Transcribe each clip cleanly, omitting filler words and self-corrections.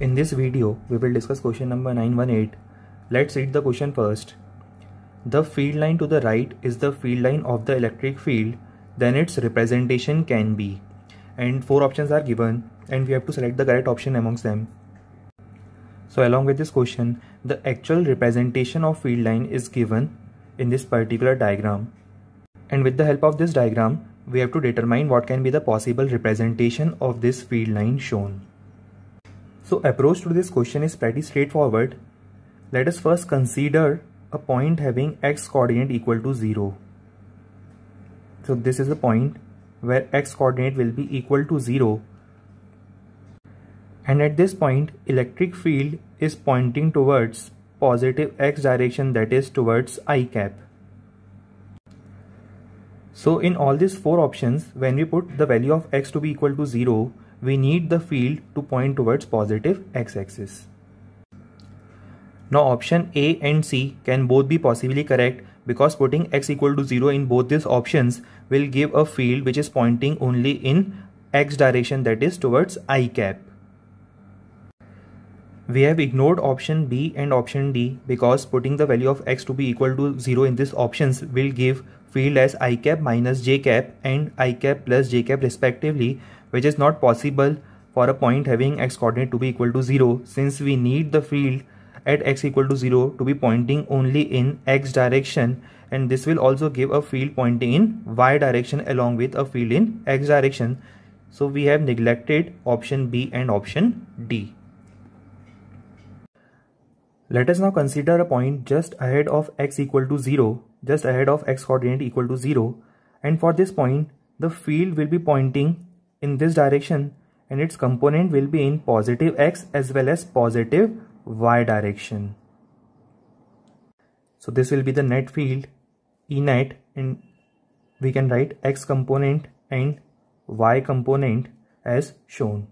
In this video, we will discuss question number 918. Let's read the question first. The field line to the right is the field line of the electric field, then its representation can be. And 4 options are given and we have to select the correct option amongst them. So along with this question, the actual representation of field line is given in this particular diagram. And with the help of this diagram, we have to determine what can be the possible representation of this field line shown. So approach to this question is pretty straightforward. Let us first consider a point having x coordinate equal to 0. So this is a point where x coordinate will be equal to 0. And at this point, electric field is pointing towards positive x direction, that is towards I cap. So in all these 4 options, when we put the value of x to be equal to 0, we need the field to point towards positive x-axis. Now option A and C can both be possibly correct because putting x equal to 0 in both these options will give a field which is pointing only in x direction, that is towards I cap. We have ignored option B and option D because putting the value of x to be equal to 0 in these options will give field as I cap minus j cap and I cap plus j cap respectively, which is not possible for a point having x coordinate to be equal to 0, since we need the field at x equal to 0 to be pointing only in x direction, and this will also give a field pointing in y direction along with a field in x direction. So we have neglected option B and option D. Let us now consider a point just ahead of x equal to 0, just ahead of x coordinate equal to 0, and for this point the field will be pointing in this direction and its component will be in positive x as well as positive y direction. So this will be the net field E net, and we can write x component and y component as shown.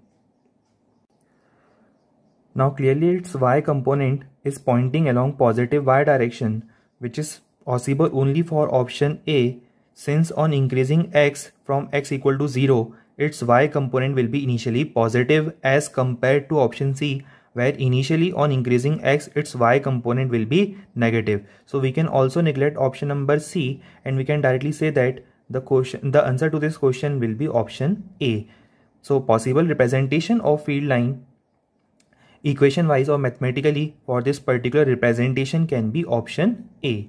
Now clearly its y component is pointing along positive y direction, which is possible only for option A, since on increasing x from x equal to 0, its y component will be initially positive as compared to option C, where initially on increasing x its y component will be negative. So we can also neglect option number C and we can directly say that the answer to this question will be option A. So possible representation of field line equation wise or mathematically for this particular representation can be option A.